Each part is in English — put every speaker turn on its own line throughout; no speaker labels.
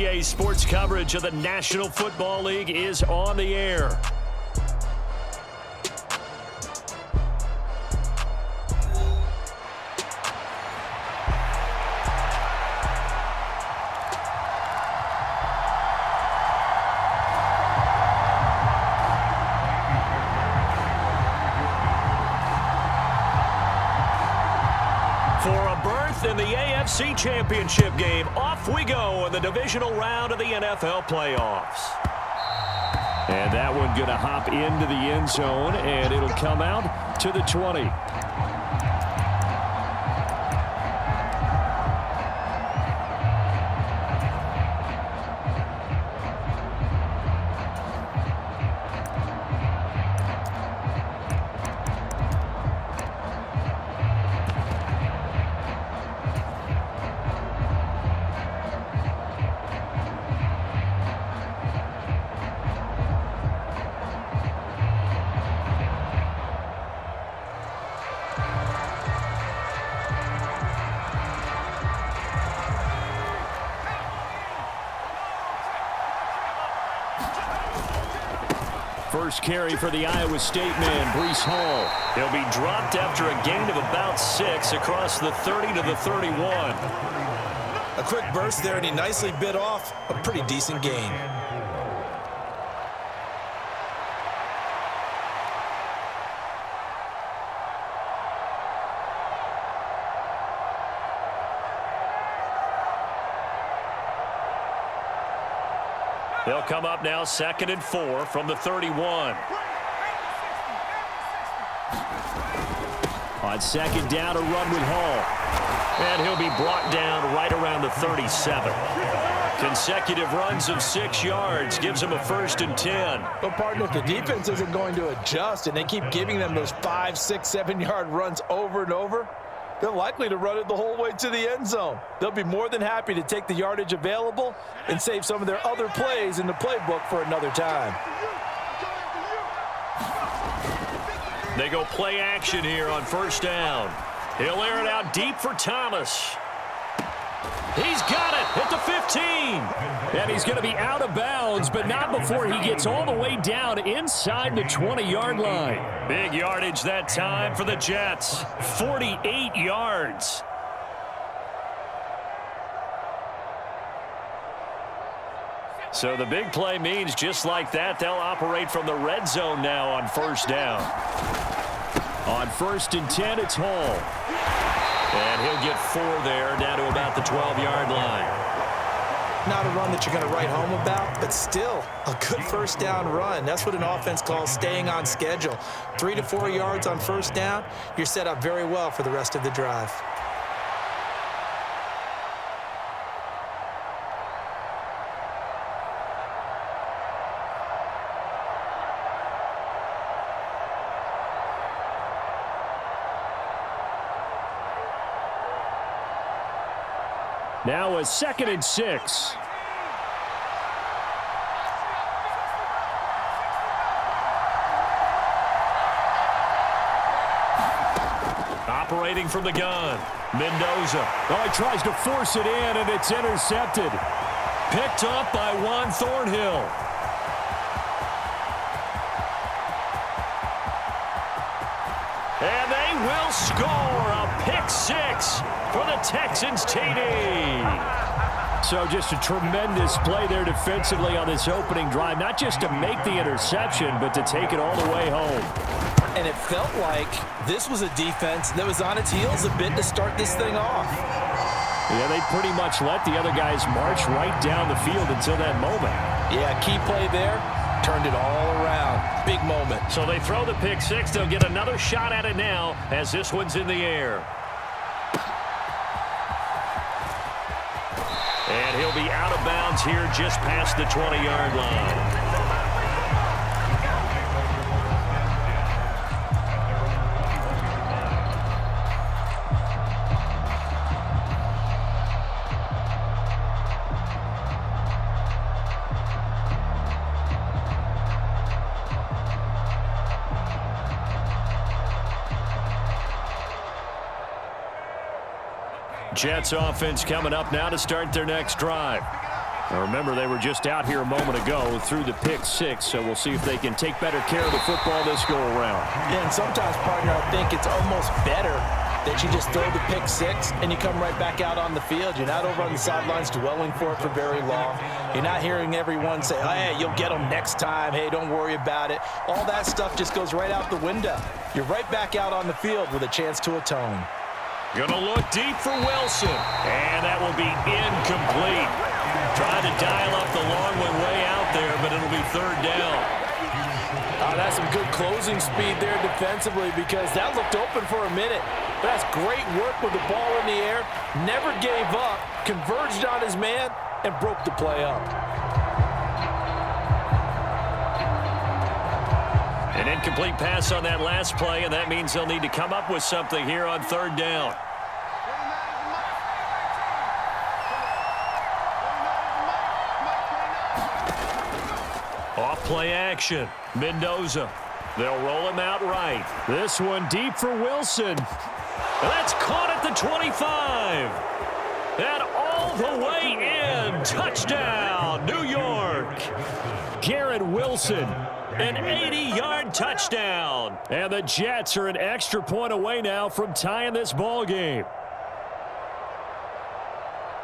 EA Sports coverage of the National Football League is on the air. In the AFC Championship game, off we go in the divisional round of the NFL playoffs. And that one going to hop into the end zone, and it'll come out to the 20. First carry for the Iowa State man, Breece Hall. He'll be dropped after a gain of about 6 across the 30 to the 31.
A quick burst there, and he nicely bit off a pretty decent gain.
They'll come up now 2nd and 4 from the 31. On 2nd down, a run with Hall. And he'll be brought down right around the 37. Consecutive runs of 6 yards gives him a 1st and 10.
But, partner, if the defense isn't going to adjust and they keep giving them those 5, 6, 7-yard runs over and over, they're likely to run it the whole way to the end zone. They'll be more than happy to take the yardage available and save some of their other plays in the playbook for another time.
They go play action here on 1st down. He'll air it out deep for Thomas. He's got it at the 15. And he's going to be out of bounds, but not before he gets all the way down inside the 20-yard line. Big yardage that time for the Jets. 48 yards. So the big play means just like that, they'll operate from the red zone now on 1st down. On 1st and 10, it's Hall. And he'll get 4 there, down to about the 12-yard line.
Not a run that you're going to write home about, but still a good 1st down run. That's what an offense calls staying on schedule. 3 to 4 yards on 1st down, you're set up very well for the rest of the drive.
Now a 2nd and 6. Operating from the gun, Mendoza. Oh, he tries to force it in, and it's intercepted. Picked up by Juan Thornhill. And they will score a pick 6 for the Texans TD. So just a tremendous play there defensively on this opening drive. Not just to make the interception, but to take it all the way home.
And it felt like this was a defense that was on its heels a bit to start this thing off.
Yeah, they pretty much let the other guys march right down the field until that moment.
Yeah, key play there. Turned it all around. Big moment.
So they throw the pick 6. They'll get another shot at it now as this one's in the air. And he'll be out of bounds here just past the 20-yard line. Jets offense coming up now to start their next drive. Now remember, they were just out here a moment ago through the pick six, so we'll see if they can take better care of the football this go-around.
Yeah, and sometimes, partner, I think it's almost better that you just throw the pick six and you come right back out on the field. You're not over on the sidelines dwelling for it for very long. You're not hearing everyone say, hey, you'll get them next time. Hey, don't worry about it. All that stuff just goes right out the window. You're right back out on the field with a chance to atone.
Gonna look deep for Wilson, and that will be incomplete. Trying to dial up the long one way out there, but it'll be third down.
That's some good closing speed there defensively, because that looked open for a minute. But that's great work with the ball in the air. Never gave up, converged on his man, and broke the play up.
An incomplete pass on that last play, and that means they'll need to come up with something here on third down. Off play action. Mendoza. They'll roll him out right. This one deep for Wilson. That's caught at the 25. And all the way in. Touchdown, New York. Garrett Wilson. An 80-yard touchdown. And the Jets are an extra point away now from tying this ball game.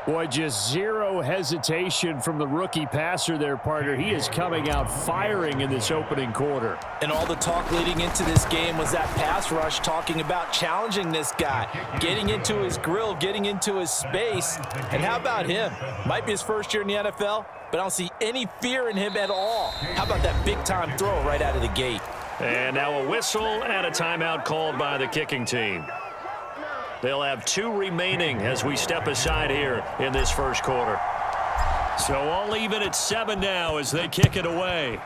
Boy, just zero hesitation from the rookie passer there, partner. He is coming out firing in this opening quarter.
And all the talk leading into this game was that pass rush, talking about challenging this guy, getting into his grill, getting into his space. And how about him? Might be his first year in the NFL, but I don't see any fear in him at all. How about that big-time throw right out of the gate?
And now a whistle and a timeout called by the kicking team. They'll have 2 remaining as we step aside here in this first quarter. So all even at 7 now as they kick it away.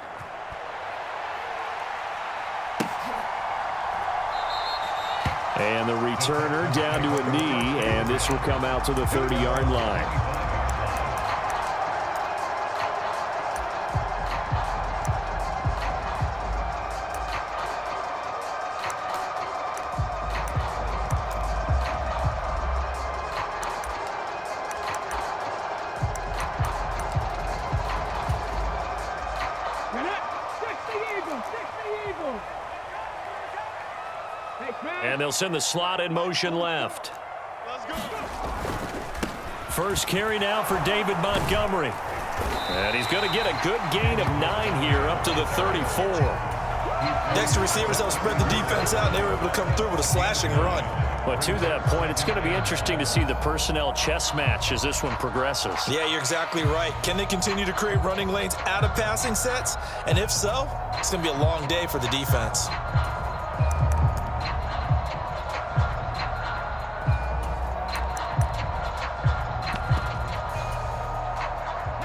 And the returner down to a knee, and this will come out to the 30-yard line. And they'll send the slot in motion left. First carry now for David Montgomery. And he's going to get a good gain of 9 here up to the 34.
Next to receivers help spread the defense out, and they were able to come through with a slashing run.
But to that point, it's going to be interesting to see the personnel chess match as this one progresses.
Yeah, you're exactly right. Can they continue to create running lanes out of passing sets? And if so, it's going to be a long day for the defense.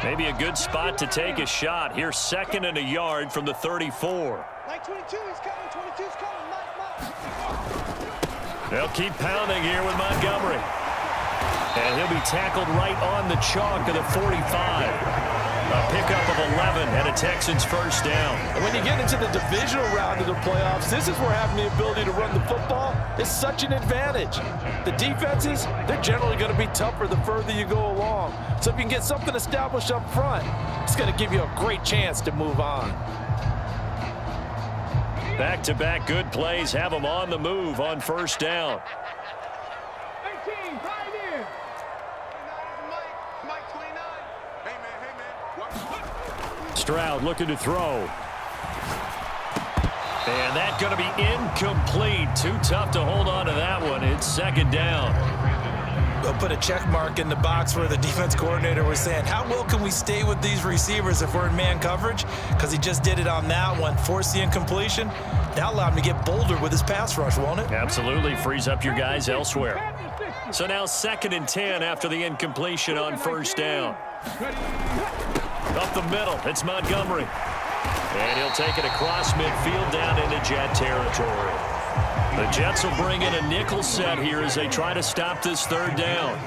Maybe a good spot to take a shot. Here's 2nd and a yard from the 34.
Like 22, he's coming. 22's coming.
They'll keep pounding here with Montgomery. And he'll be tackled right on the chalk of the 45. A pickup of 11 and a Texans first down.
And when you get into the divisional round of the playoffs, this is where having the ability to run the football is such an advantage. The defenses, they're generally going to be tougher the further you go along. So if you can get something established up front, it's going to give you a great chance to move on.
Back-to-back good plays have them on the move on first down.
18, right here.
Stroud looking to throw. And that's going to be incomplete. Too tough to hold on to that one. It's 2nd down.
They'll put a check mark in the box where the defense coordinator was saying, how well can we stay with these receivers if we're in man coverage? Because he just did it on that one, forced the incompletion. That allowed him to get bolder with his pass rush, won't it?
Absolutely. Frees up your guys elsewhere. So now 2nd and 10 after the incompletion on first down. Up the middle, it's Montgomery. And he'll take it across midfield down into Jet territory. The Jets will bring in a nickel set here as they try to stop this 3rd down.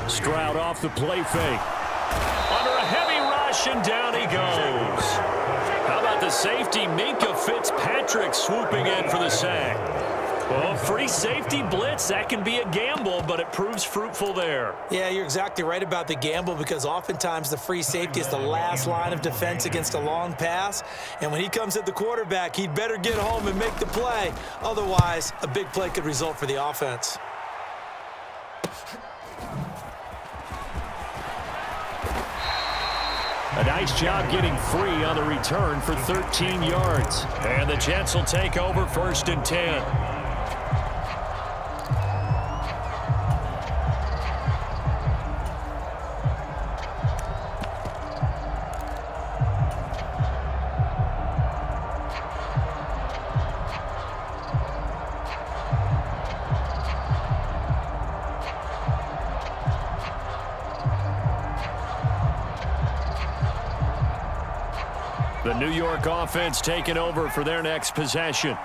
Stroud off the play fake. Under a heavy rush, and down he goes. How about the safety, Minka Fitzpatrick, swooping in for the sack? Well, free safety blitz, that can be a gamble, but it proves fruitful there.
Yeah, you're exactly right about the gamble because oftentimes the free safety is the last line of defense against a long pass. And when he comes at the quarterback, he'd better get home and make the play. Otherwise, a big play could result for the offense.
A nice job getting free on the return for 13 yards. And the Jets will take over 1st and 10. The New York offense taking over for their next possession.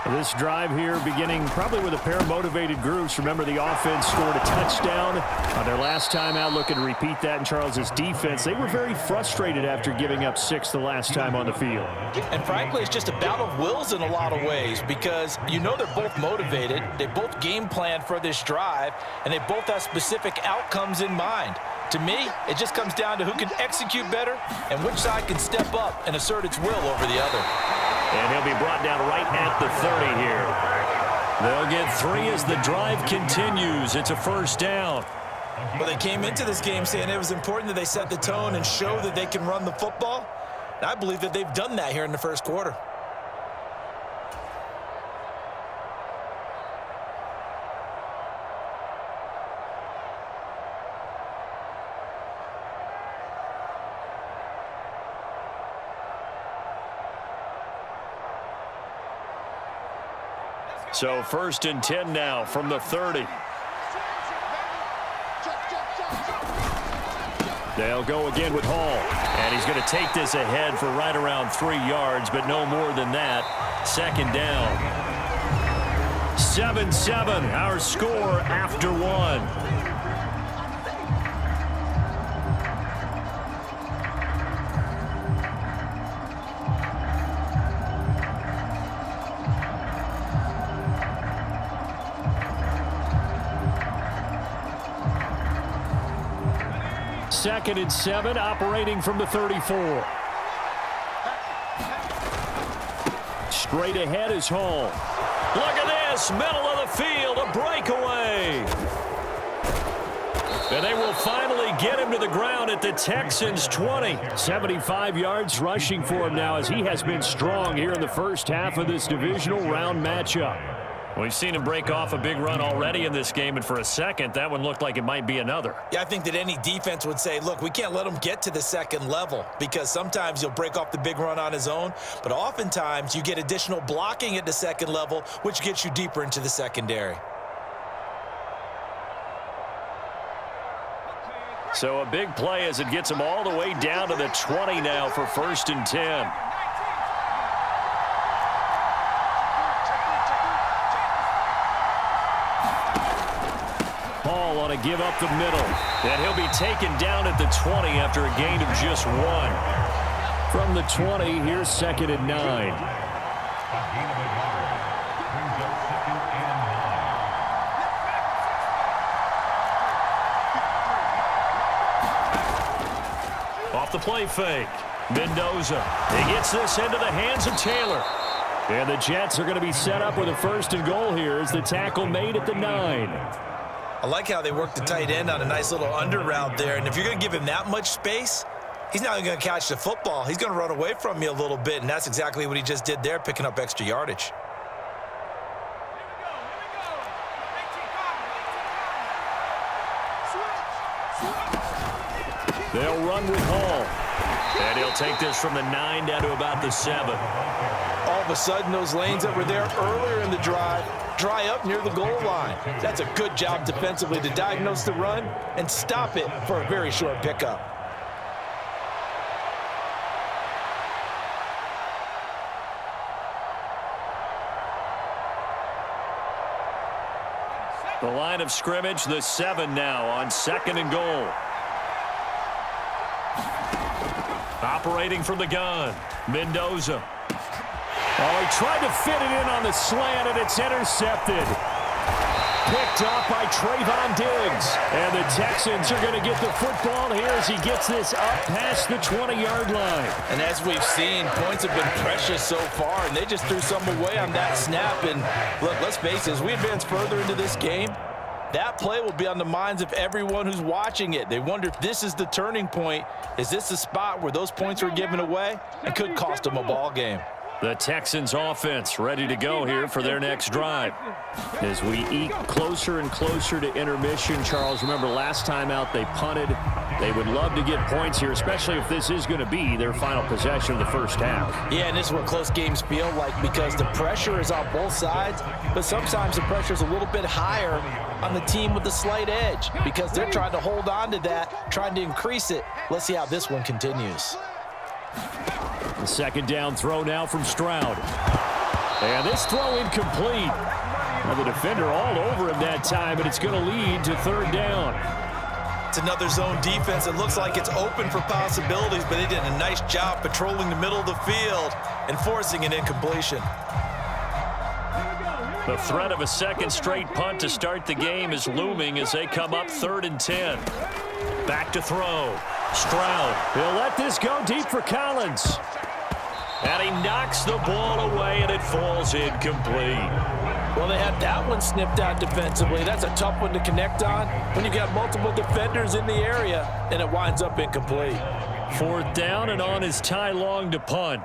This drive here beginning probably with a pair of motivated groups. Remember, the offense scored a touchdown on their last time out, looking to repeat that in Charles's defense. They were very frustrated after giving up 6 the last time on the field.
And frankly, it's just a battle of wills in a lot of ways because you know they're both motivated. They both game plan for this drive, and they both have specific outcomes in mind. To me, it just comes down to who can execute better and which side can step up and assert its will over the other.
And he'll be brought down right at the 30 here. They'll get 3 as the drive continues. It's a 1st down.
Well, they came into this game saying it was important that they set the tone and show that they can run the football. And I believe that they've done that here in the 1st quarter.
So 1st and 10 now from the 30. They'll go again with Hall. And he's going to take this ahead for right around 3 yards, but no more than that. 2nd down. 7-7, our score after 1. Second and 7, operating from the 34. Straight ahead is Hall. Look at this, middle of the field, a breakaway. And they will finally get him to the ground at the Texans' 20. 75 yards rushing for him now as he has been strong here in the first half of this divisional round matchup. We've seen him break off a big run already in this game, and for a second, that one looked like it might be another.
Yeah, I think that any defense would say, look, we can't let him get to the 2nd level because sometimes he'll break off the big run on his own, but oftentimes you get additional blocking at the 2nd level, which gets you deeper into the secondary.
So a big play as it gets him all the way down to the 20 now for 1st and 10. To give up the middle, and he'll be taken down at the 20 after a gain of just 1. From the 20, here's 2nd and 9. Off the play fake, Mendoza. He gets this into the hands of Taylor. And the Jets are going to be set up with a 1st and goal here as the tackle made at the 9.
I like how they work the tight end on a nice little under route there. And if you're going to give him that much space, he's not going to catch the football. He's going to run away from you a little bit, and that's exactly what he just did there, picking up extra yardage.
They'll run with Hall. And he'll take this from the 9 down to about the 7.
All of a sudden, those lanes that were there earlier in the drive dry up near the goal line. That's a good job defensively to diagnose the run and stop it for a very short pickup.
The line of scrimmage, the 7 now on 2nd and goal. Operating from the gun, Mendoza. Oh, he tried to fit it in on the slant, and it's intercepted. Picked up by Trayvon Diggs. And the Texans are going to get the football here as he gets this up past the 20-yard line.
And as we've seen, points have been precious so far, and they just threw some away on that snap. And look, let's face it, as we advance further into this game, that play will be on the minds of everyone who's watching it. They wonder if this is the turning point. Is this the spot where those points were given away? It could cost them a ball game.
The Texans offense ready to go here for their next drive. As we eke closer and closer to intermission, Charles, remember last time out they punted. They would love to get points here, especially if this is going to be their final possession of the first half.
Yeah, and this is what close games feel like because the pressure is on both sides, but sometimes the pressure is a little bit higher on the team with the slight edge because they're trying to hold on to that, trying to increase it. Let's see how this one continues.
The second down throw now from Stroud. And this throw incomplete. Now the defender all over him that time, and it's going to lead to third down.
It's another zone defense. It looks like it's open for possibilities, but they did a nice job patrolling the middle of the field and forcing an incompletion.
The threat of a second straight punt to start the game is looming as they come up 3rd and 10. Back to throw. Stroud. He'll let this go deep for Collins. And he knocks the ball away, and it falls incomplete.
Well, they had that one snipped out defensively. That's a tough one to connect on when you've got multiple defenders in the area, and it winds up incomplete.
4th down, and on is Ty Long to punt.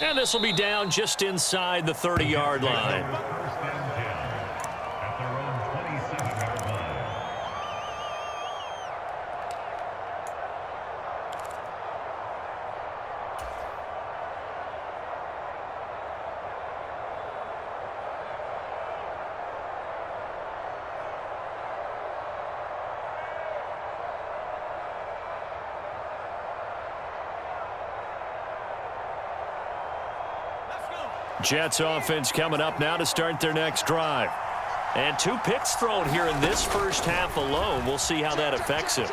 And this will be down just inside the 30-yard line. Jets offense coming up now to start their next drive. And 2 picks thrown here in this first half alone. We'll see how that affects him.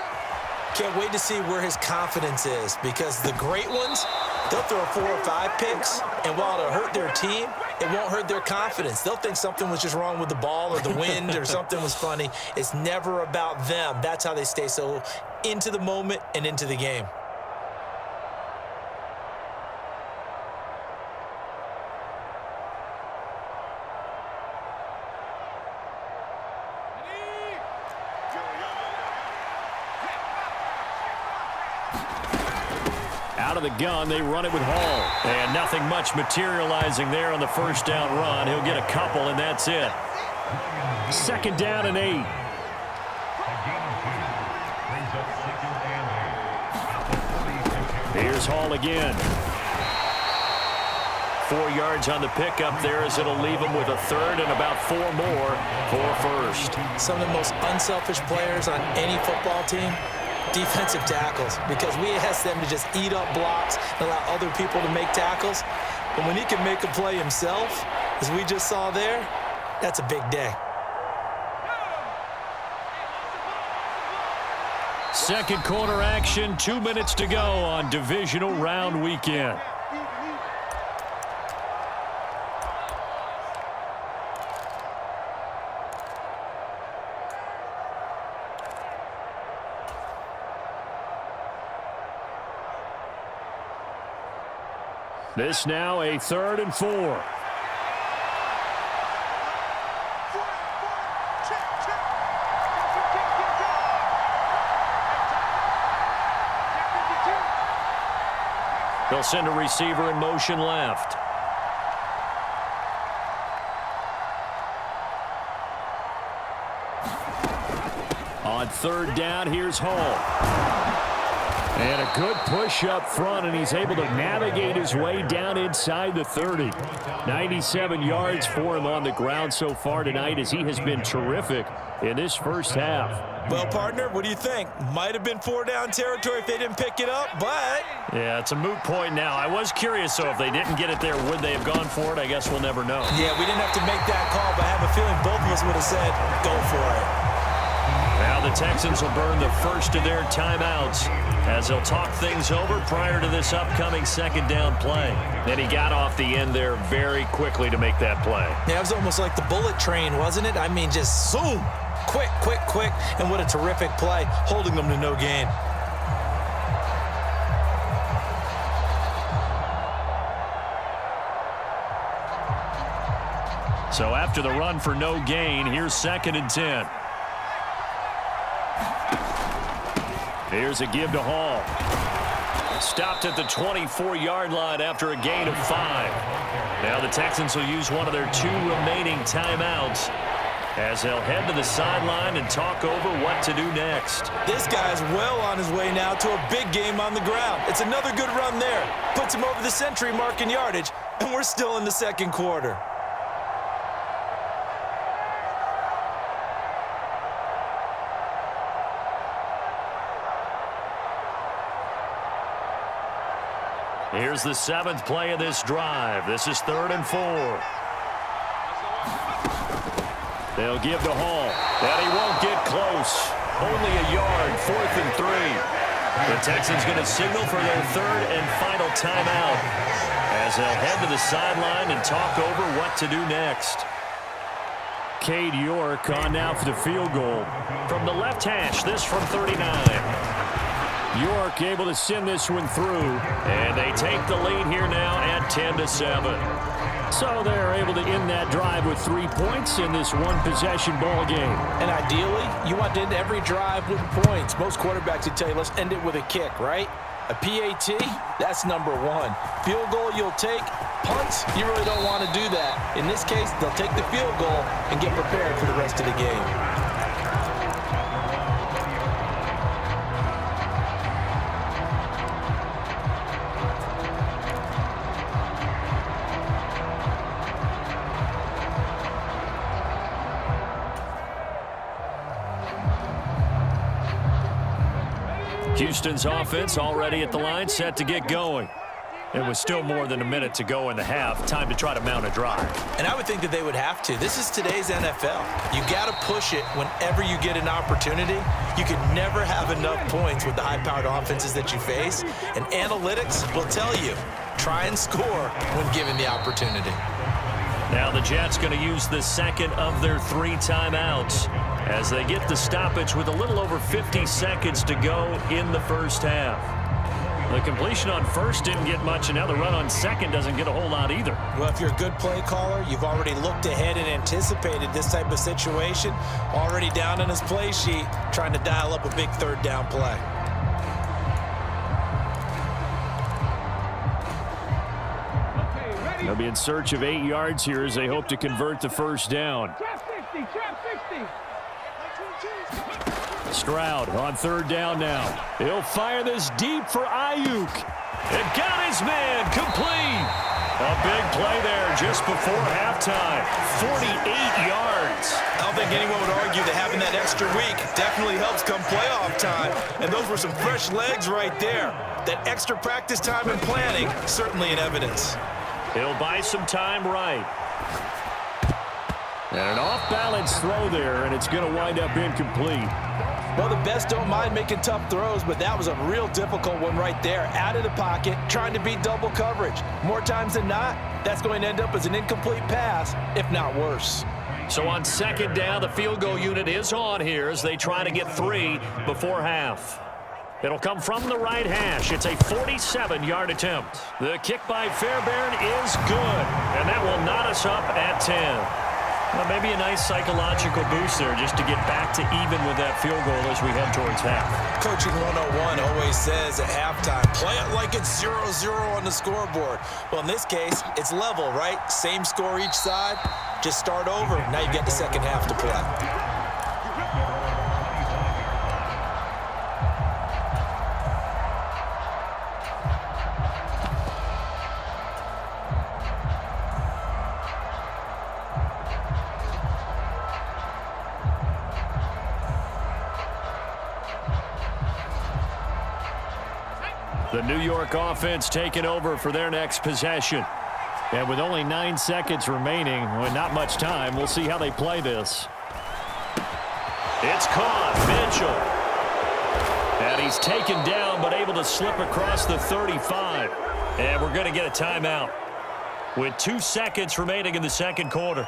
Can't wait to see where his confidence is because the great ones, they'll throw 4 or 5 picks, and while it'll hurt their team, it won't hurt their confidence. They'll think something was just wrong with the ball or the wind or something was funny. It's never about them. That's how they stay so into the moment and into the game.
Out of the gun, they run it with Hall. And nothing much materializing there on the first down run. He'll get a couple, and that's it. 2nd down and 8. Here's Hall again. 4 yards on the pickup there as it'll leave him with a 3rd and about 4 more for first.
Some of the most unselfish players on any football team, defensive tackles, because we ask them to just eat up blocks and allow other people to make tackles. But when he can make a play himself, as we just saw there, that's a big day.
Second quarter action, 2 minutes to go on divisional round weekend. This now a 3rd and 4. They'll send a receiver in motion left. On 3rd down, here's Hall. And a good push up front, and he's able to navigate his way down inside the 30. 97 yards for him on the ground so far tonight as he has been terrific in this first half.
Well, partner, what do you think? Might have been 4-down territory if they didn't pick it up, but...
Yeah, it's a moot point now. I was curious, so if they didn't get it there, would they have gone for it? I guess we'll never know.
Yeah, we didn't have to make that call, but I have a feeling both of us would have said, go for it.
Well, Now the Texans will burn the first of their timeouts as they'll talk things over prior to this upcoming second down play. And he got off the end there very quickly to make that play.
Yeah, it was almost like the bullet train, wasn't it? I mean, just zoom. Quick, quick, quick. And what a terrific play, holding them to no gain.
So after the run for no gain, here's 2nd and 10. Here's a give to Hall. Stopped at the 24-yard line after a gain of 5. Now the Texans will use one of their 2 remaining timeouts as they'll head to the sideline and talk over what to do next.
This guy's well on his way now to a big game on the ground. It's another good run there. Puts him over the century mark in yardage, and we're still in the second quarter.
Here's the 7th play of this drive. This is 3rd and 4. They'll give to Hall. And he won't get close. Only a yard, 4th and 3. The Texans going to signal for their 3rd and final timeout as they'll head to the sideline and talk over what to do next. Cade York on now for the field goal. From the left hash, this from 39. York able to send this one through, and they take the lead here now at 10-7. So they're able to end that drive with 3 points in this one-possession ball game.
And ideally, you want to end every drive with points. Most quarterbacks would tell you, let's end it with a kick, right? A PAT, that's number 1. Field goal you'll take. Punts, you really don't want to do that. In this case, they'll take the field goal and get prepared for the rest of the game.
Houston's offense already at the line, set to get going. It was still more than a minute to go in the half. Time to try to mount a drive.
And I would think that they would have to. This is today's NFL. You got to push it whenever you get an opportunity. You can never have enough points with the high-powered offenses that you face. And analytics will tell you, try and score when given the opportunity.
Now the Jets going to use the 2nd of their 3 timeouts as they get the stoppage with a little over 50 seconds to go in the first half. The completion on 1st didn't get much, and now the run on 2nd doesn't get a whole lot either.
Well, if you're a good play caller, you've already looked ahead and anticipated this type of situation. Already down on his play sheet, trying to dial up a big 3rd down play.
They'll be in search of 8 yards here as they hope to convert the first down.
Trap 60, trap 60.
Stroud on 3rd down now. He'll fire this deep for Ayuk. It got his man complete. A big play there just before halftime. 48 yards.
I don't think anyone would argue that having that extra week definitely helps come playoff time. And those were some fresh legs right there. That extra practice time and planning, certainly in evidence.
He'll buy some time right. And an off-balance throw there, and it's going to wind up incomplete.
Well, the best don't mind making tough throws, but that was a real difficult one right there. Out of the pocket, trying to beat double coverage. More times than not, that's going to end up as an incomplete pass, if not worse.
So on 2nd down, the field goal unit is on here as they try to get 3 before half. It'll come from the right hash. It's a 47-yard attempt. The kick by Fairbairn is good, and that will knot us up at 10. Well, maybe a nice psychological boost there just to get back to even with that field goal as we head towards half.
Coaching 101 always says at halftime, play it like it's 0-0 on the scoreboard. Well, in this case, it's level, right? Same score each side. Just start over. Now you get the second half to play.
The New York offense taking over for their next possession. And with only 9 seconds remaining, well, not much time, we'll see how they play this. It's caught. Mitchell. And he's taken down but able to slip across the 35. And we're going to get a timeout with 2 seconds remaining in the second quarter.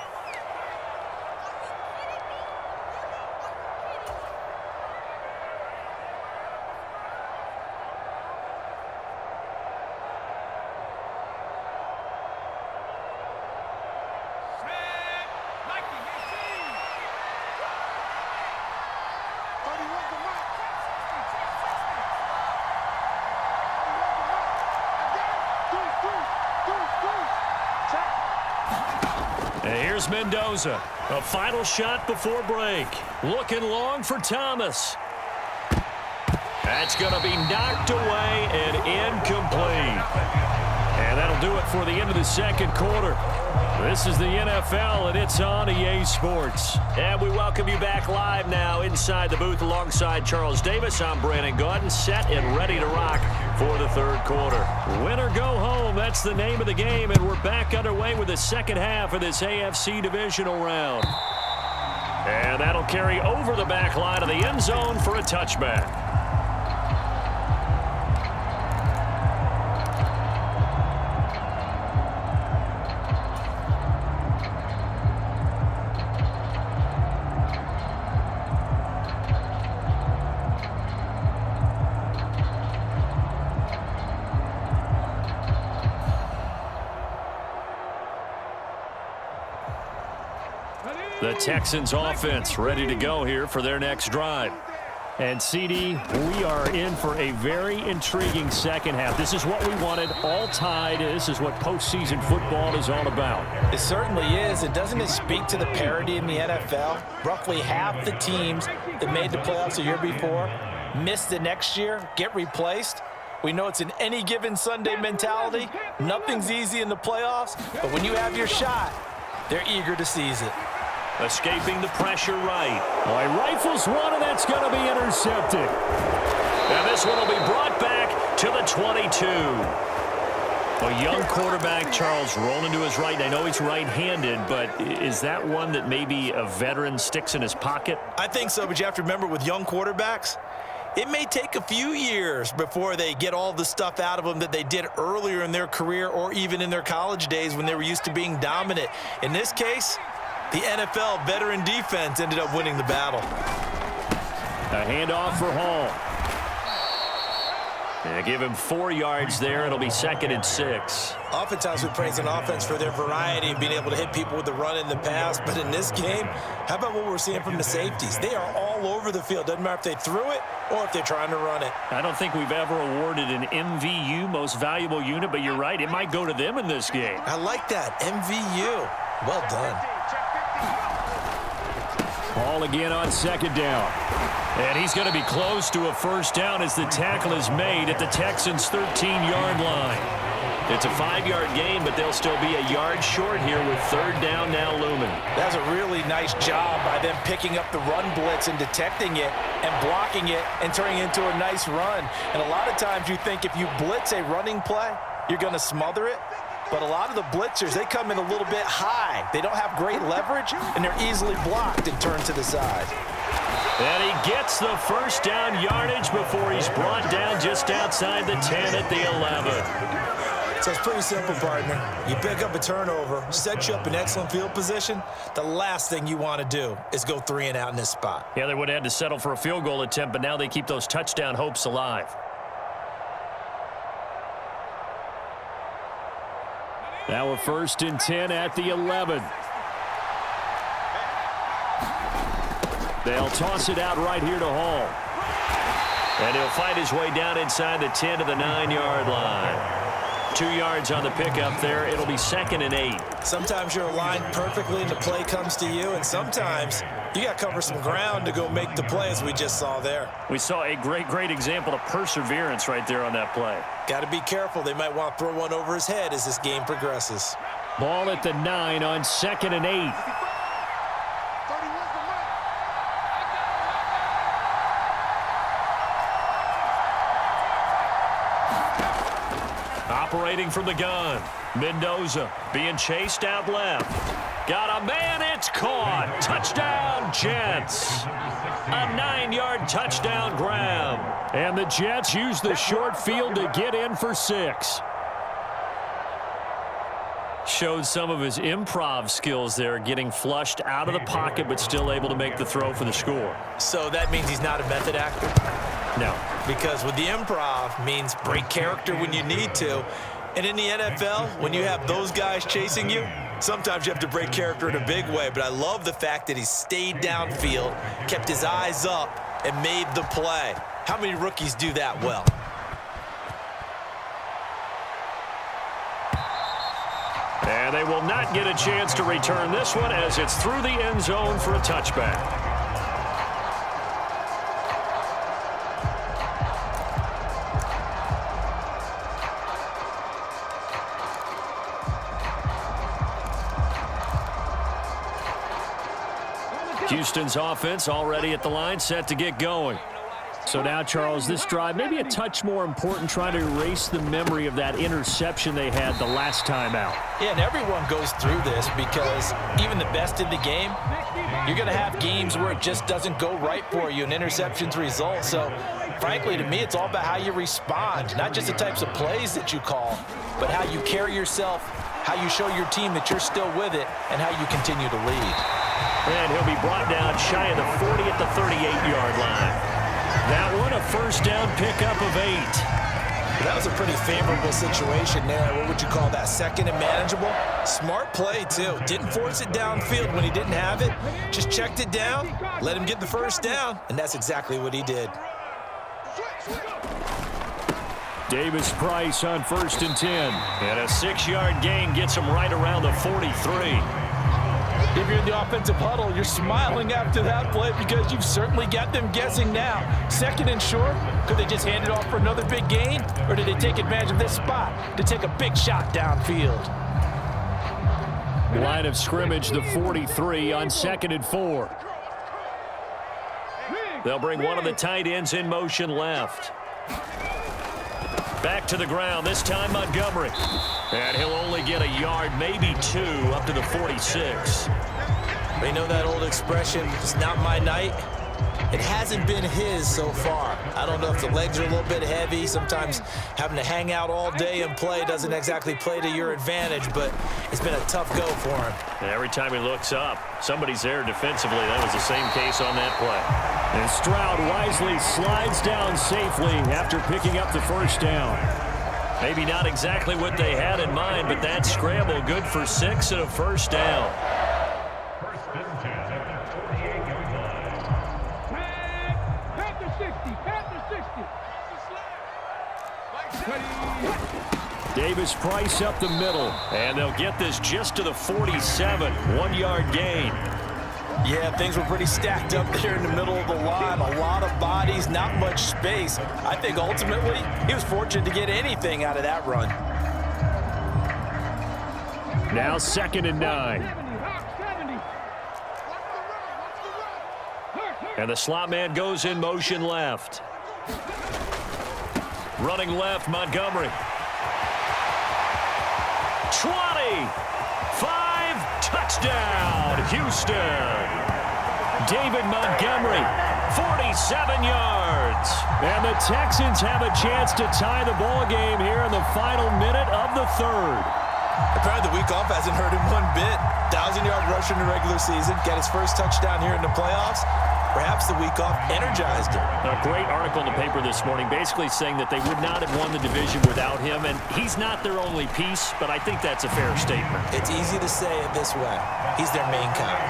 And here's Mendoza. A final shot before break. Looking long for Thomas. That's going to be knocked away and incomplete. And that'll do it for the end of the second quarter. This is the NFL, and it's on EA Sports. And we welcome you back live now inside the booth alongside Charles Davis. I'm Brandon Gotw, set and ready to rock for the third quarter. Win or go home, that's the name of the game, and we're back underway with the second half of this AFC divisional round. And that'll carry over the back line of the end zone for a touchback. The Texans offense ready to go here for their next drive. And CD, we are in for a very intriguing second half. This is what we wanted, all tied. This is what postseason football is all about.
It certainly is. And doesn't it speak to the parity in the NFL? Roughly half the teams that made the playoffs a year before miss the next year, get replaced. We know it's an any given Sunday mentality. Nothing's easy in the playoffs, but when you have your shot, they're eager to seize it.
Escaping the pressure right. Boy, rifles one, and that's going to be intercepted. And this one will be brought back to the 22. A young quarterback, Charles, rolling to his right. I know he's right-handed, but is that one that maybe a veteran sticks in his pocket?
I think so, but you have to remember with young quarterbacks, it may take a few years before they get all the stuff out of them that they did earlier in their career or even in their college days when they were used to being dominant. In this case, the NFL veteran defense ended up winning the battle.
A handoff for Hall. And give him 4 yards there. It'll be 2nd and 6.
Oftentimes we praise an offense for their variety of being able to hit people with the run in the pass. But in this game, how about what we're seeing from the safeties? They are all over the field. Doesn't matter if they threw it or if they're trying to run it.
I don't think we've ever awarded an MVU, most valuable unit, but you're right. It might go to them in this game.
I like that. MVU. Well done.
Ball again on 2nd down. And he's going to be close to a first down as the tackle is made at the Texans' 13-yard line. It's a 5-yard gain, but they'll still be a yard short here with 3rd down now looming.
That's a really nice job by them picking up the run blitz and detecting it and blocking it and turning it into a nice run. And a lot of times you think if you blitz a running play, you're going to smother it. But a lot of the blitzers, they come in a little bit high. They don't have great leverage, and they're easily blocked and turned to the side.
And he gets the first down yardage before he's brought down just outside the 10 at the 11.
So it's pretty simple, partner. You pick up a turnover, set you up in excellent field position. The last thing you want to do is go 3 and out in this spot.
Yeah, they would have had to settle for a field goal attempt, but now they keep those touchdown hopes alive. Now a 1st and 10 at the 11. They'll toss it out right here to Hall. And he'll fight his way down inside the 10 to the 9-yard line. 2 yards on the pickup there. It'll be 2nd and 8.
Sometimes you're aligned perfectly and the play comes to you, and sometimes you got to cover some ground to go make the play, as we just saw there.
We saw a great example of perseverance right there on that play.
Got to be careful. They might want to throw one over his head as this game progresses.
Ball at the 9 on 2nd and 8. Operating from the gun, Mendoza being chased out left. Got a man, it's caught. Touchdown, Jets. A 9-yard touchdown grab. And the Jets use the short field to get in for 6. Showed some of his improv skills there, getting flushed out of the pocket but still able to make the throw for the score.
So that means he's not a method actor?
No.
Because with the improv means break character when you need to. And in the NFL, when you have those guys chasing you, sometimes you have to break character in a big way. But I love the fact that he stayed downfield, kept his eyes up, and made the play. How many rookies do that well?
And they will not get a chance to return this one as it's through the end zone for a touchback. Houston's offense already at the line, set to get going. So now, Charles, this drive maybe a touch more important, trying to erase the memory of that interception they had the last time out.
Yeah, and everyone goes through this because even the best in the game, you're going to have games where it just doesn't go right for you and interceptions result. So, frankly, to me, it's all about how you respond, not just the types of plays that you call, but how you carry yourself, how you show your team that you're still with it, and how you continue to lead.
And he'll be brought down shy of the 40 at the 38-yard line. That one, a first down pickup of 8.
That was a pretty favorable situation there. What would you call that? Second and manageable? Smart play, too. Didn't force it downfield when he didn't have it. Just checked it down, let him get the first down, and that's exactly what he did.
Davis Price on 1st and 10. And a 6-yard gain gets him right around the 43.
If you're in the offensive huddle, you're smiling after that play because you've certainly got them guessing now. 2nd and short, could they just hand it off for another big gain? Or did they take advantage of this spot to take a big shot downfield?
Line of scrimmage, the 43 on 2nd and 4. They'll bring one of the tight ends in motion left. Back to the ground, this time Montgomery. And he'll only get a yard, maybe 2, up to the 46.
You know that old expression, it's not my night? It hasn't been his so far. I don't know if the legs are a little bit heavy. Sometimes having to hang out all day and play doesn't exactly play to your advantage, but it's been a tough go for him.
And every time he looks up, somebody's there defensively. That was the same case on that play. And Stroud wisely slides down safely after picking up the first down. Maybe not exactly what they had in mind, but that scramble good for 6 and a first down. Davis Price up the middle, and they'll get this just to the 47, 1-yard gain.
Yeah, things were pretty stacked up there in the middle of the line. A lot of bodies, not much space. I think ultimately he was fortunate to get anything out of that run.
Now 2nd and 9. And the slot man goes in motion left. Running left, Montgomery. 20, 5, touchdown, Houston. David Montgomery, 47 yards. And the Texans have a chance to tie the ball game here in the final minute of the 3rd.
Apparently the week off hasn't hurt him one bit. 1,000-yard rusher in the regular season, got his first touchdown here in the playoffs. Perhaps the week off energized him.
A great article in the paper this morning basically saying that they would not have won the division without him, and he's not their only piece, but I think that's a fair statement.
It's easy to say it this way. He's their main guy.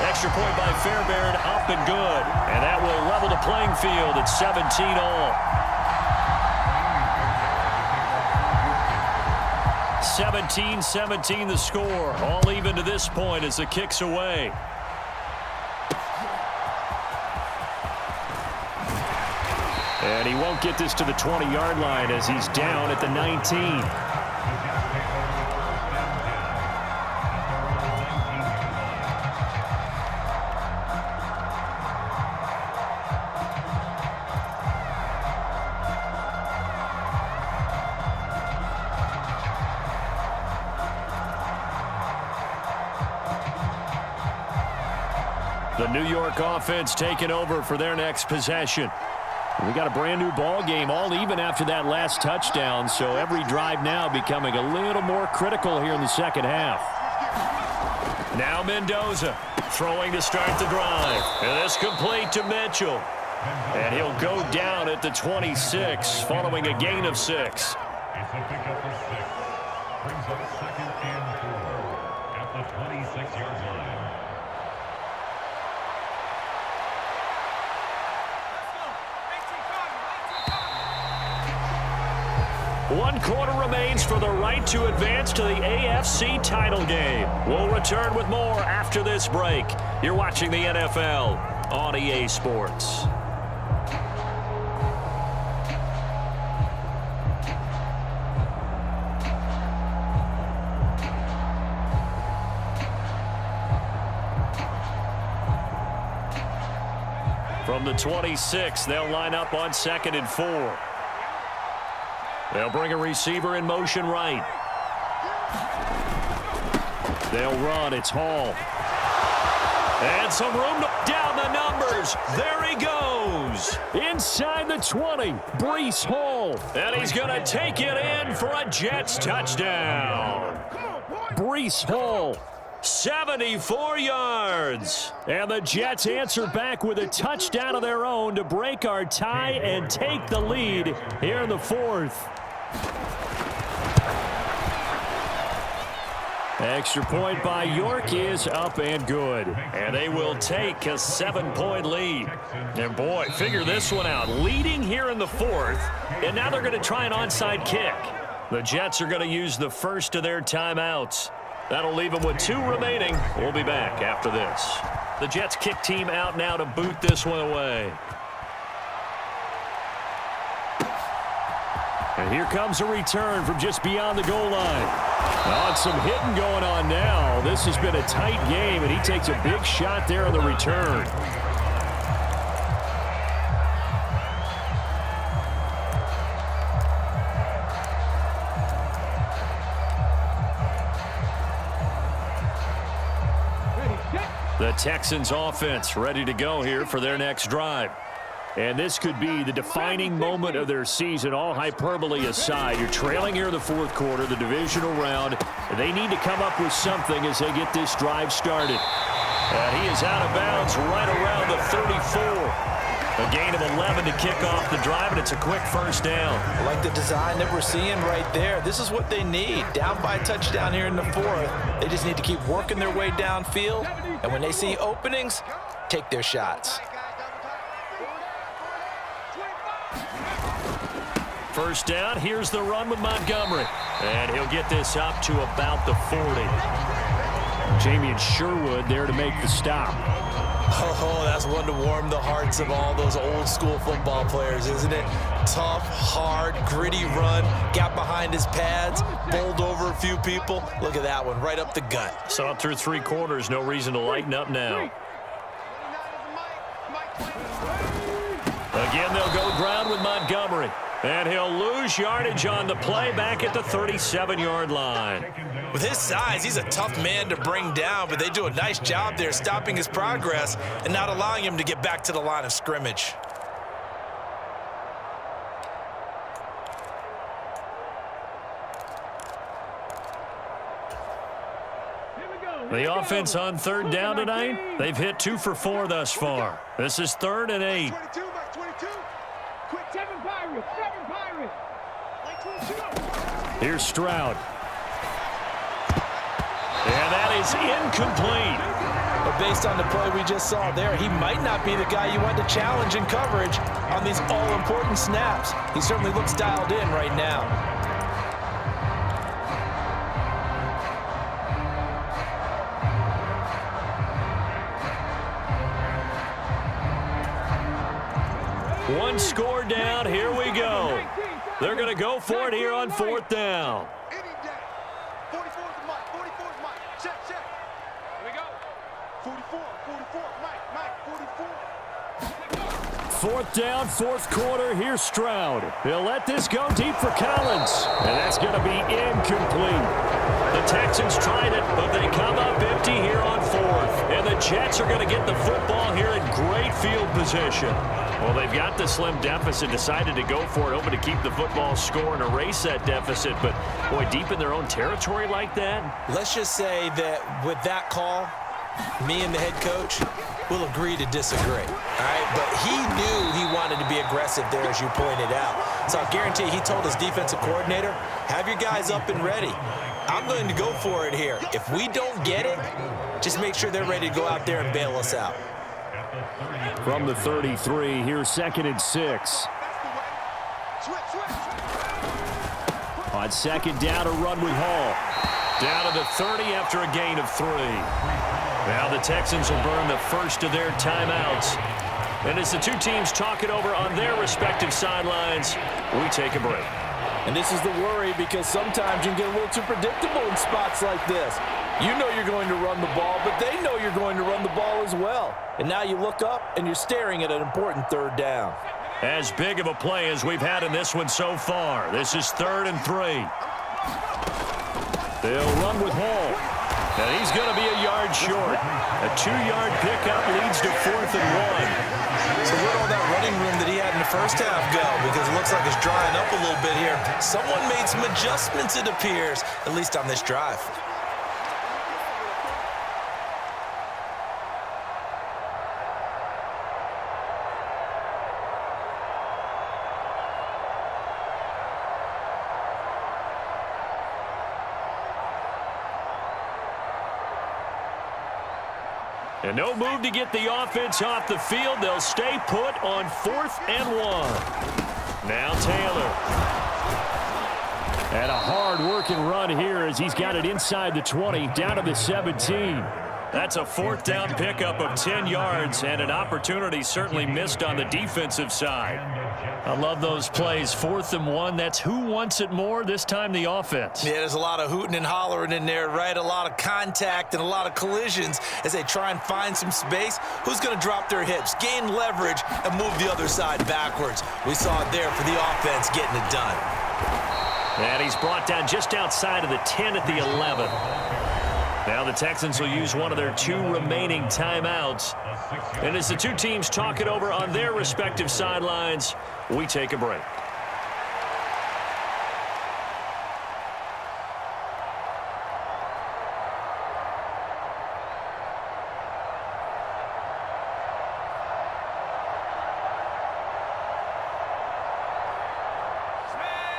Extra point by Fairbairn, up and good. And that will level the playing field at 17 all. 17-17 the score. All even to this point as the kick's away. And he won't get this to the 20-yard line as he's down at the 19. The New York offense taking over for their next possession. We got a brand new ball game, all even after that last touchdown, so every drive now becoming a little more critical here in the second half. Now Mendoza throwing to start the drive. And this complete to Mitchell. And he'll go down at the 26 following a gain of 6.
It's a pickup for 6. Brings up 2nd and 4 at the 26-yard line.
One quarter remains for the right to advance to the AFC title game. We'll return with more after this break. You're watching the NFL on EA Sports. From the 26, they'll line up on 2nd and 4. They'll bring a receiver in motion right. They'll run. It's Hall. And some room to down the numbers. There he goes. Inside the 20, Breece Hall. And he's going to take it in for a Jets touchdown. Breece Hall, 74 yards. And the Jets answer back with a touchdown of their own to break our tie and take the lead here in the 4th. Extra point by York is up and good. And they will take a 7-point lead. And boy, figure this one out. Leading here in the 4th, and now they're going to try an onside kick. The Jets are going to use the first of their timeouts. That'll leave them with 2 remaining. We'll be back after this. The Jets kick team out now to boot this one away. And here comes a return from just beyond the goal line. On some hitting going on now. This has been a tight game, and he takes a big shot there on the return. The Texans offense ready to go here for their next drive. And this could be the defining moment of their season, all hyperbole aside. You're trailing here in the 4th quarter, the divisional round. They need to come up with something as they get this drive started. And he is out of bounds right around the 34. A gain of 11 to kick off the drive, and it's a quick first down.
I like the design that we're seeing right there. This is what they need. Down by a touchdown here in the 4th. They just need to keep working their way downfield. And when they see openings, take their shots.
First down, here's the run with Montgomery. And he'll get this up to about the 40. Jamie Sherwood there to make the stop.
Oh, that's one to warm the hearts of all those old school football players, isn't it? Tough, hard, gritty run, got behind his pads, bowled over a few people. Look at that one, right up the gut.
So up through 3 quarters, no reason to lighten up now. Again, they'll go ground with Montgomery. And he'll lose yardage on the play back at the 37-yard line.
With his size, he's a tough man to bring down, but they do a nice job there stopping his progress and not allowing him to get back to the line of scrimmage.
The offense on 3rd down tonight, they've hit 2 for 4 thus far. This is 3rd and 8. Here's Stroud. And that is incomplete.
But based on the play we just saw there, he might not be the guy you want to challenge in coverage on these all-important snaps. He certainly looks dialed in right now.
One score down. Here we go. They're going to go for it here on 4th down. 4th down, 4th quarter. Here's Stroud. He'll let this go deep for Collins. And that's going to be incomplete. The Texans tried it, but they come up empty here on 4th. And the Jets are going to get the football here in great field position. Well, they've got the slim deficit, decided to go for it, hoping to keep the football score and erase that deficit. But, boy, deep in their own territory like that.
Let's just say that with that call, me and the head coach will agree to disagree. All right, but he knew he wanted to be aggressive there, as you pointed out. So I guarantee he told his defensive coordinator, have your guys up and ready. I'm going to go for it here. If we don't get it, just make sure they're ready to go out there and bail us out.
From the 33, here's 2nd and 6. On 2nd down, a run with Hall. Down to the 30 after a gain of 3. Now the Texans will burn the first of their timeouts. And as the two teams talk it over on their respective sidelines, we take a break.
And this is the worry, because sometimes you can get a little too predictable in spots like this. You know you're going to run the ball, but they know you're going to run the ball as well. And now you look up and you're staring at an important 3rd down.
As big of a play as we've had in this one so far. This is 3rd and 3. They'll run with Hall. And he's going to be a yard short. A 2-yard pickup leads to 4th and 1.
So where'd all that running room that he had in the first half go? Because it looks like it's drying up a little bit here. Someone made some adjustments, it appears, at least on this drive.
And no move to get the offense off the field. They'll stay put on 4th and 1. Now Taylor. And a hard-working run here as he's got it inside the 20, down to the 17. That's a 4th down pickup of 10 yards, and an opportunity certainly missed on the defensive side. I love those plays. 4th and 1. That's who wants it more, this time the offense.
Yeah, there's a lot of hooting and hollering in there, right? A lot of contact and a lot of collisions as they try and find some space. Who's going to drop their hips, gain leverage, and move the other side backwards? We saw it there for the offense getting it done.
And he's brought down just outside of the 10 at the 11. Now the Texans will use one of their 2 remaining timeouts. And as the two teams talk it over on their respective sidelines, we take a break.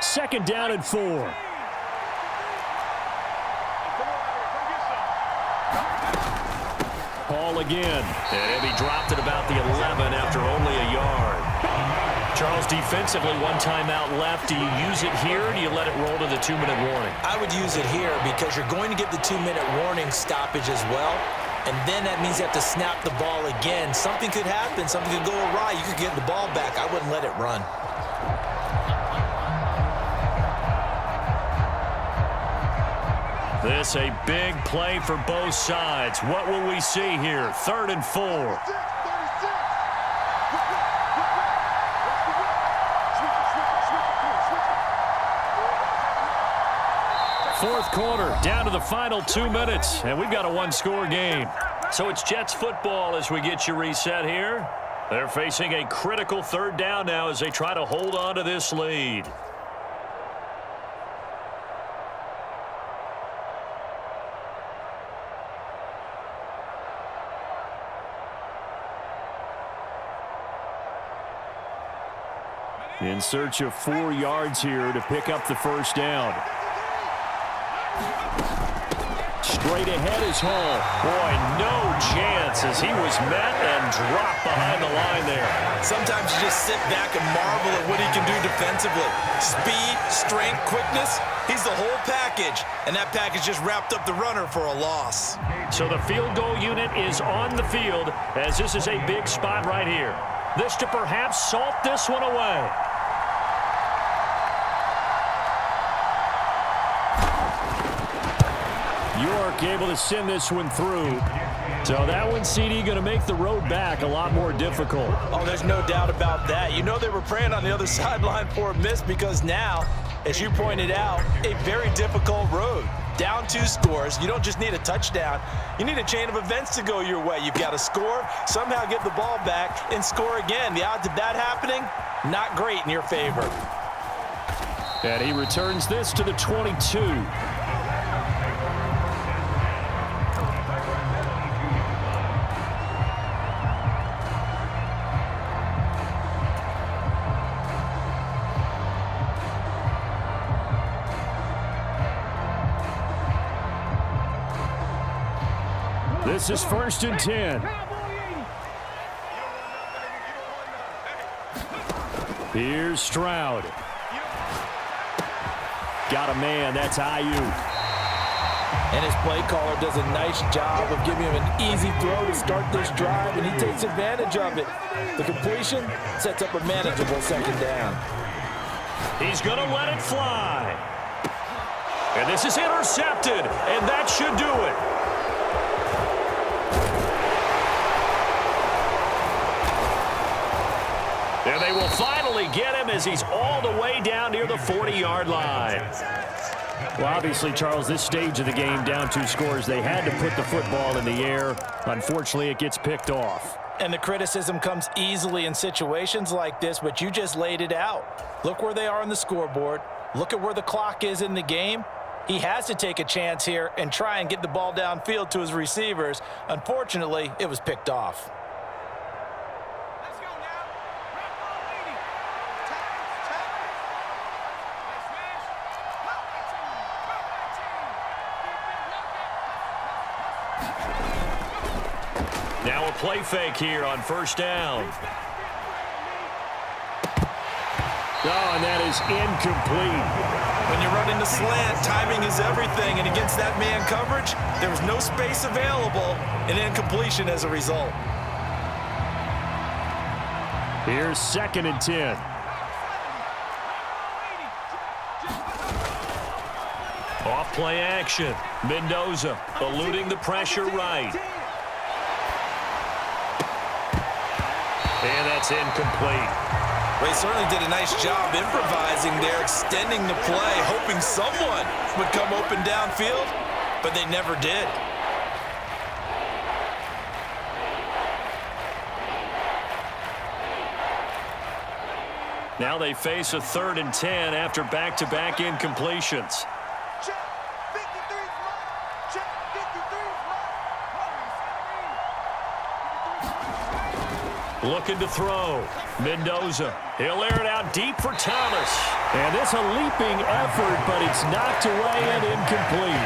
Second down and 4. Hall again. And he'll be dropped at about the 11 after only a yard. Charles, defensively, 1 timeout left. Do you use it here, or do you let it roll to the 2-minute warning?
I would use it here because you're going to get the 2-minute warning stoppage as well. And then that means you have to snap the ball again. Something could happen. Something could go awry. You could get the ball back. I wouldn't let it run.
This a big play for both sides. What will we see here? 3rd and 4. Fourth quarter, down to the final 2 minutes, and we've got a 1-score game. So it's Jets football as we get you reset here. They're facing a critical 3rd down now as they try to hold on to this lead. In search of 4 yards here to pick up the first down. Straight ahead is Hall. Boy, no chance as he was met and dropped behind the line there.
Sometimes you just sit back and marvel at what he can do defensively. Speed, strength, quickness, he's the whole package. And that package just wrapped up the runner for a loss.
So the field goal unit is on the field as this is a big spot right here. This to perhaps salt this one away. York able to send this one through. So that one, CD, going to make the road back a lot more difficult.
Oh, there's no doubt about that. You know they were praying on the other sideline for a miss because now, as you pointed out, a very difficult road. Down down 2 scores. You don't just need a touchdown. You need a chain of events to go your way. You've got to score, somehow get the ball back, and score again. The odds of that happening, not great in your favor.
And he returns this to the 22. This is 1st and 10. Here's Stroud. Got a man, that's Ayuk.
And his play caller does a nice job of giving him an easy throw to start this drive, and he takes advantage of it. The completion sets up a manageable 2nd down.
He's going to let it fly. And this is intercepted, and that should do it. And they will finally get him as he's all the way down near the 40-yard line. Well, obviously, Charles, this stage of the game, down 2 scores, they had to put the football in the air. Unfortunately, it gets picked off.
And the criticism comes easily in situations like this, but you just laid it out. Look where they are on the scoreboard. Look at where the clock is in the game. He has to take a chance here and try and get the ball downfield to his receivers. Unfortunately, it was picked off.
Now a play fake here on 1st down. Oh, and that is incomplete.
When you're running the slant, timing is everything, and against that man coverage, there was no space available, and incompletion as a result.
Here's 2nd and 10. Off play action. Mendoza eluding the pressure right. And that's incomplete.
They certainly did a nice job improvising there, extending the play, hoping someone would come open downfield, but they never did.
Now they face a 3rd and 10 after back-to-back incompletions. Looking to throw. Mendoza. He'll air it out deep for Thomas. And this a leaping effort, but it's knocked away and incomplete.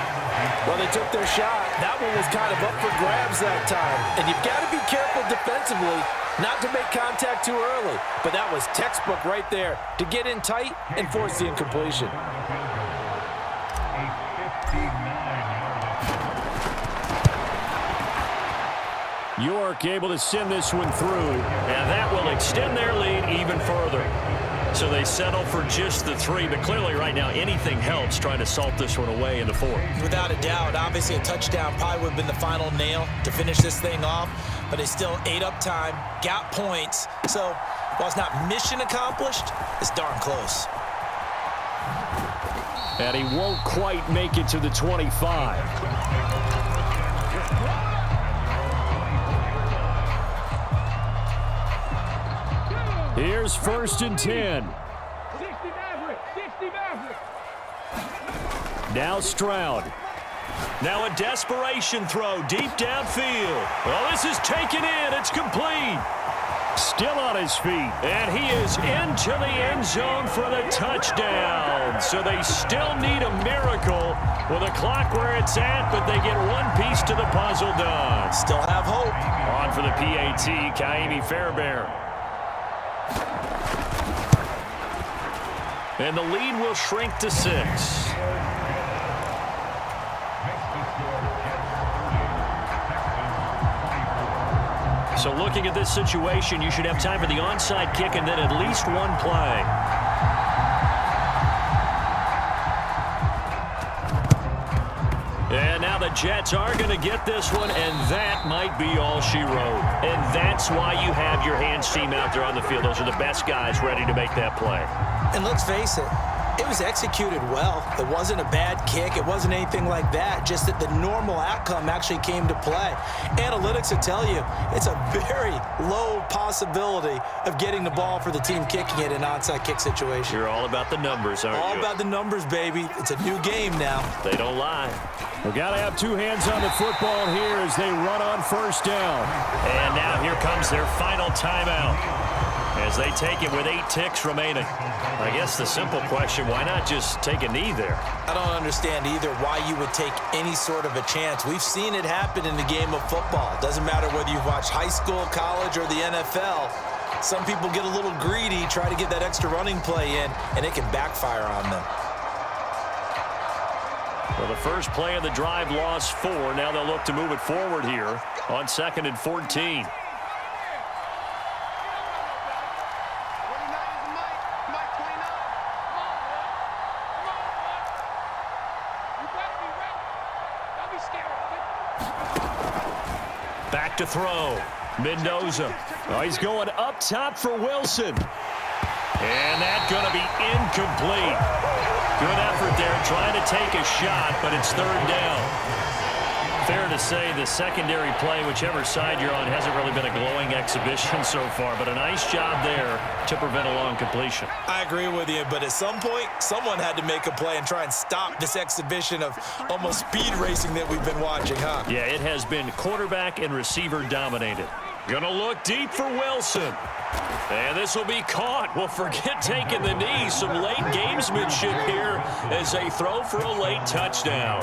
Well, they took their shot. That one was kind of up for grabs that time. And you've got to be careful defensively not to make contact too early. But that was textbook right there to get in tight and force the incompletion.
York able to send this one through, and that will extend their lead even further. So they settle for just the 3, but clearly right now anything helps trying to salt this one away in the 4th.
Without a doubt, obviously a touchdown probably would have been the final nail to finish this thing off, but they still ate up time, got points. So while it's not mission accomplished, it's darn close.
And he won't quite make it to the 25. Here's 1st and 10.
60 Maverick, 60 Maverick.
Now Stroud. Now a desperation throw deep downfield. Well, this is taken in. It's complete. Still on his feet. And he is into the end zone for the touchdown. So they still need a miracle with the clock where it's at, but they get one piece to the puzzle done.
Still have hope.
On for the PAT, Kaimi Fairbairn. And the lead will shrink to 6. So looking at this situation, you should have time for the onside kick and then at least one play. And now the Jets are going to get this one, and that might be all she wrote. And that's why you have your hands team out there on the field. Those are the best guys ready to make that play.
And let's face it, It was executed well. It wasn't a bad kick. It wasn't anything like that. Just that the normal outcome actually came to play. Analytics will tell you it's a very low possibility of getting the ball for the team kicking it in an onside kick situation.
You're all about the numbers, aren't you?
All about the numbers, baby. It's a new game now.
They don't lie.
We've got to have two hands on the football here as they run on first down.
And now here comes their final timeout as they take it with 8 ticks remaining. I guess the simple question, why not just take a knee there?
I don't understand either why you would take any sort of a chance. We've seen it happen in the game of football. Doesn't matter whether you've watched high school, college, or the NFL. Some people get a little greedy, try to get that extra running play in, and it can backfire on them.
Well, the first play of the drive lost 4. Now they'll look to move it forward here on 2nd and 14. Back to throw. Mendoza.
Oh, he's going up top for Wilson.
And that's going to be incomplete. Good effort there trying to take a shot, but it's 3rd down. Fair to say the secondary play, whichever side you're on, hasn't really been a glowing exhibition so far, but a nice job there to prevent a long completion.
I agree with you, but at some point, someone had to make a play and try and stop this exhibition of almost speed racing that we've been watching, huh?
Yeah, it has been quarterback and receiver dominated. Gonna look deep for Wilson. And this will be caught. Well, forget taking the knee. Some late gamesmanship here as they throw for a late touchdown.